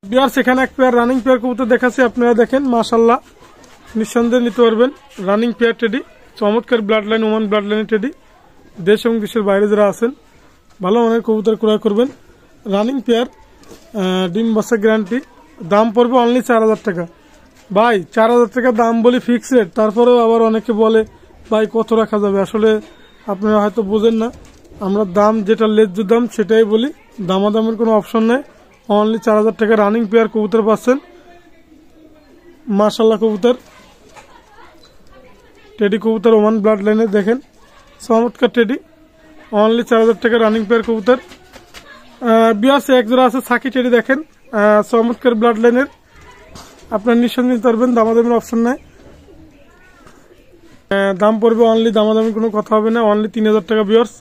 বিয়ার সেখানে এক pair running pair কবুতর দেখাচ্ছি, আপনারা দেখেন মাশাআল্লাহ নিঃসন্দেহে নিতে পারবেন। রানিং পেয়ার টেডি, চমৎকার ব্লাড লাইন, ওমান ব্লাড লাইনের টেডি। দেশ এবং দেশের বাইরে যারা আছেন ভালো মানের কবুতর ক্রয় করবেন। রানিং পেয়ার, ডিম বাচ্চা গ্যারান্টি। দাম পড়বে অনলি 4000 টাকা। ভাই 4000 টাকা দাম বলি ফিক্স রেট, তারপরেও আবার অনেকে বলে ভাই কত রাখা যাবে। আসলে আপনারা হয়তো বোঝেন না, আমরা দাম যেটা ন্যায্য দাম সেটাই বলি, দামাদামের কোনো অপশন নেই। অনলি 4000 টাকা রানিং পেয়ার কবুতর পাচ্ছেন। মাশাআল্লাহ কবুতর, টেডি কবুতর ওমান ব্লাড লাইনে দেখেন চমৎকার টেডি। অনলি 4000 টাকা রানিং পেয়ার কবুতর। বিয়ার্স এক জোড়া আছে সাকি টেডি দেখেন, চমৎকার ব্লাড লাইনের, আপনার নিঃসন্দেহে নিতে পারবেন, দামাদামের অপশন নাই। দাম পড়বে অনলি, দামাদামের কোনো কথা হবে না, অনলি 3000 টাকা বিয়ার্স।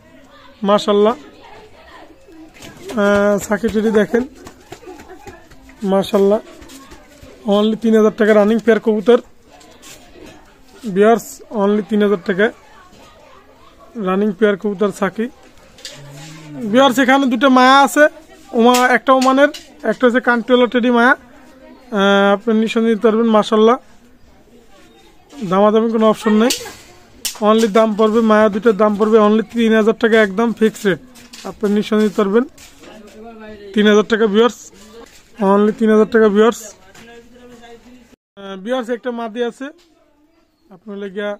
মাশাআল্লাহ সাকি টেডি দেখেন মাশাআল্লাহ, অনলি 3000 টাকা রানিং পেয়ার কবুতর বিয়ার্স। অনলি 3000 টাকা রানিং পেয়ার কবুতর সাকি বিয়ার্স। এখানে দুটো মায়া আছে, একটা ওমানের, একটা হচ্ছে কান্ট্রিওয়ালা টেডি মায়া। আপনি নিঃসন্দেহে নিতে পারবেন মাশাআল্লাহ, দামাদামি কোনো অপশন নেই। অনলি দাম পড়বে, মায়া দুটোর দাম পড়বে অনলি 3000 টাকা, একদম ফিক্স রেট। আপনি নিঃসন্দেহে নিতে পারবেন 3000 টাকা বিয়ার্স, অনলি 3000 টাকা বিয়ার্স। বিয়ার্স একটা মাদি আছে, আপনার লেগিয়া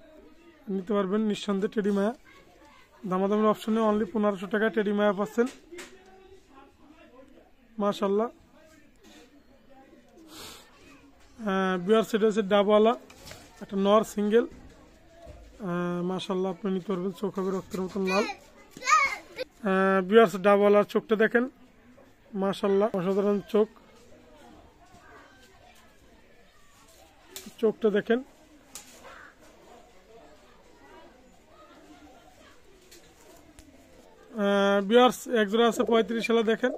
নিতে পারবেন নিঃসন্দেহে টেডি মায়া, দামাদামের অপশনে অনলি 1500 টাকা টেডি মায়া পাচ্ছেন মাশাআল্লাহ। বিয়ার্স এটা হচ্ছে ডাবওয়ালা, একটা নর সিঙ্গেল, মাশাআল্লাহ আপনি নিতে পারবেন, চোখ হবে রক্তের মতন লাল। বিয়ার্স ডাবওয়ালার চোখটা দেখেন মাশাআল্লাহ, অসাধারণ চোখ, চোখটা দেখেন। বিয়ার্স এক জোড়া আছে 35 সালে দেখেন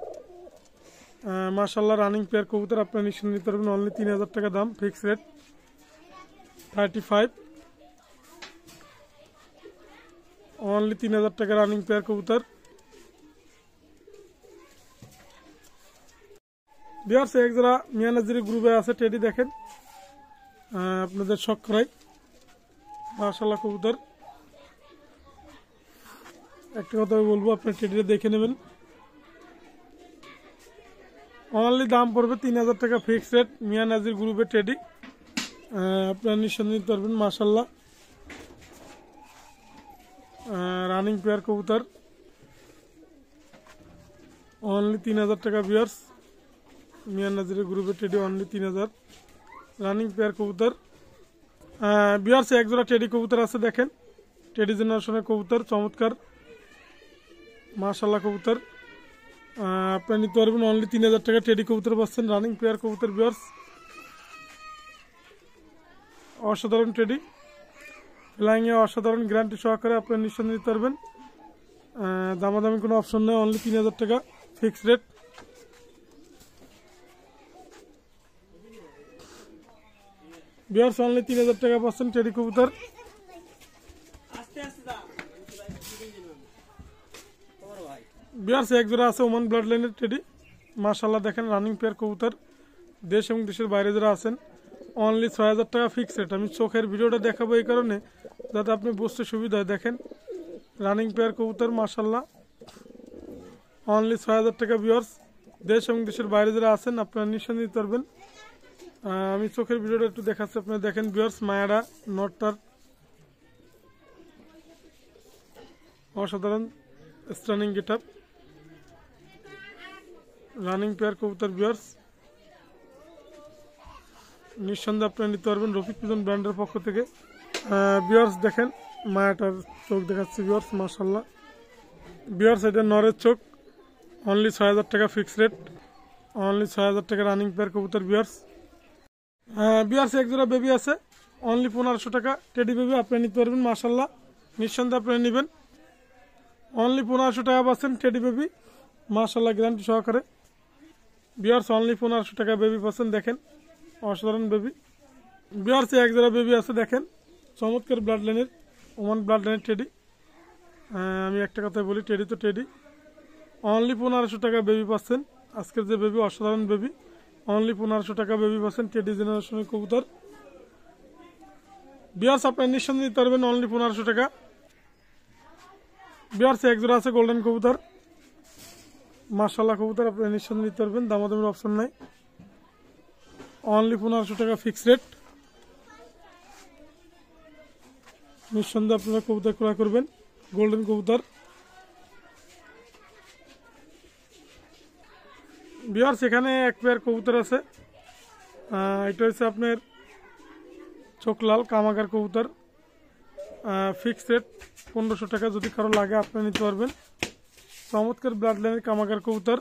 মাশাআল্লাহ, রানিং পেয়ার কবুতর, আপনার নিঃসন্দেহে নিতে পারবেন অনলি 3000 টাকা দাম, ফিক্স রেট 35, অনলি 3000 টাকা রানিং পেয়ার কবুতর বিয়ার্স। এক জোড়া মিয়ানাজিরি গ্রুপে আছে টেডি দেখেন, আপনাদের শখ করাই মাশাআল্লাহ কবুতর। একটা কথা বলবো, আপনার টেডিটা দেখে নেবেন, অনলি দাম পড়বে 3000 টাকা ফিক্স রেট, মিয়ানাজির গ্রুপের টেডি, আপনার নিঃসন্দেহে নিতে পারবেন মাশাআল্লাহ। রানিং পেয়ার কবুতর অনলি 3000 টাকা বিয়ার্স, মিয়ানাজির গ্রুপের টেডি অনলি 3000 রানিং পেয়ার কবুতর বিয়ার্স। এক জোড়া টেডি কবুতর আছে দেখেন, টেডি জেনারেশনের কবুতর, চমৎকার মাশাআল্লাহ কবুতর, আপনি নিতে পারবেন অনলি 3000 টাকা টেডি কবুতর পাচ্ছেন, রানিং পেয়ার কবুতর বিয়ার্স। অসাধারণ টেডি, ফ্লাইং এ অসাধারণ গ্যারান্টি সহকারে আপনি নিঃসন্দেহে নিতে পারবেন, দামাদামি কোনো অপশন নেই, অনলি 3000 টাকা ফিক্স রেট। বিয়ার্স অনলি 3000 টাকা পাচ্ছেন টেডি কবুতর। বিয়ার্স এক জোড়া আছে ওমান ব্লাড লাইনের টেডি মাশাআল্লাহ দেখেন, রানিং পেয়ার কবুতর, দেশ এবং দেশের বাইরে যারা আছেন অনলি 6000 টাকা ফিক্স রেট। আমি চোখের ভিডিওটা দেখাবো এই কারণে যাতে আপনি বুঝতে সুবিধা হয়। দেখেন রানিং পেয়ার কবুতর মাশাআল্লাহ, অনলি 6000 টাকা বিয়ার্স। দেশ এবং দেশের বাইরে যারা আছেন আপনারা নিঃসন্দেহে নিতে পারবেন। আমি চোখের ভিডিওটা একটু দেখাচ্ছি, আপনারা দেখেন বিয়ার্স, মায়ারা নটটার অসাধারণ stunning get up, running pair কবুতর বিয়ার্স, নিঃসন্দেহে আপনারা নিতে পারবেন রফিক পিজন ব্র্যান্ডের পক্ষ থেকে। বিয়ার্স দেখেন মায়াটার চোখ দেখাচ্ছি বিয়ার্স মাশাআল্লাহ। বিয়ার্স এটা নরের চোখ, অনলি 6000 টাকা ফিক্স রেট, অনলি 6000 টাকা রানিং পেয়ার কবুতর বিয়ার্স। বিয়ার্স এক জোড়া বেবি আছে, অনলি 1500 টাকা টেডি বেবি, আপনি নিতে পারবেন মাশাআল্লাহ, নিঃসন্দেহে আপনি নেবেন, অনলি 1500 টাকা পাচ্ছেন টেডি বেবি মাশাআল্লাহ গ্যারান্টি সহকারে বিয়ার্স। অনলি 1500 টাকা বেবি পাচ্ছেন, দেখেন অসাধারণ বেবি বিয়ার্স। এক জোড়া বেবি আছে দেখেন, চমৎকার ব্লাড লাইনের, ওমান ব্লাড লাইনের টেডি। আমি একটা কথা বলি, টেডি তো টেডি, অনলি 1500 টাকা বেবি পাচ্ছেন। আজকের যে বেবি অসাধারণ বেবি, অনলি 1500 টাকা বেবি পাচ্ছেন টেডি জেনারেশনের কবুতর। বিয়ার্স আপনার নিঃসন্দেহে নিতে পারবেন অনলি 1500 টাকা। বিয়ার্স এক জোড়া আছে গোল্ডেন কবুতর, মাশাআল্লাহ কবুতর, আপনার নিঃসন্দেহে নিতে পারবেন, দামাদামির অপশন নাই, অনলি 1500 টাকা ফিক্স রেট। নিঃসন্দেহে আপনারা কবুতর ক্রয় করবেন, গোল্ডেন কবুতর। বিয়ার্স এখানে এক পেয়ার কবুতর আছে, এটা হচ্ছে আপনার চোখলাল কামাগার কবুতর, ফিক্স রেট 1500 টাকা। যদি কারো লাগে আপনারা নিতে পারবেন। চমৎকার ব্লাড লাইনের কামাগার কবুতর,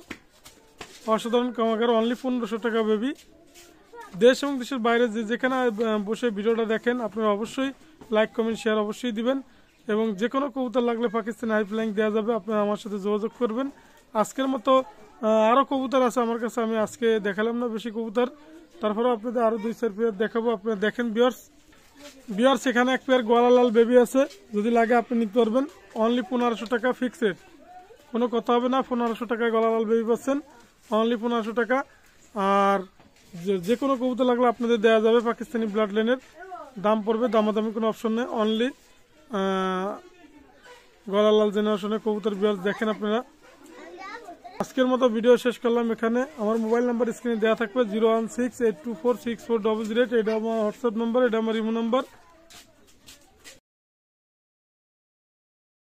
অসাধারণ কামাগার, অনলি 1500 টাকা বেবি। দেশ এবং দেশের বাইরে যেখানে বসে ভিডিওটা দেখেন আপনারা অবশ্যই লাইক কমেন্ট শেয়ার অবশ্যই দিবেন, এবং যে কোনো কবুতর লাগলে পাকিস্তানি হেল্পলাইন দেওয়া যাবে, আপনারা আমার সাথে যোগাযোগ করবেন। আজকের মতো আরও কবুতর আছে আমার কাছে, আমি আজকে দেখালাম না বেশি কবুতর, তারপরেও আপনাদের আরও 2-4 পেয়ার দেখাবো, আপনারা দেখেন বিয়ার্স এখানে এক পেয়ার গোয়ালালাল বেবি আছে, যদি লাগে আপনি নিতে পারবেন, অনলি 1500 টাকা ফিক্স রেট, কোনো কথা হবে না। 1500 টাকায় গোয়ালালাল বেবি পাচ্ছেন, অনলি 1500 টাকা। আর যে কোনো কবুতর লাগলে আপনাদের দেওয়া যাবে, পাকিস্তানি ব্লাড লাইনের, দাম পড়বে, দামাদামি কোনো অপশন নেই, অনলি গোয়ালালাল জেনারেশনের কবুতর। বিয়ার্স দেখেন আপনারা। আজকের মতো ভিডিও শেষ করলাম এখানে। আমার মোবাইল নাম্বার স্ক্রিনে দেওয়া থাকবে 01682464008, এটা আমার হোয়াটসঅ্যাপ নাম্বার, এটা আমার ইমো নাম্বার।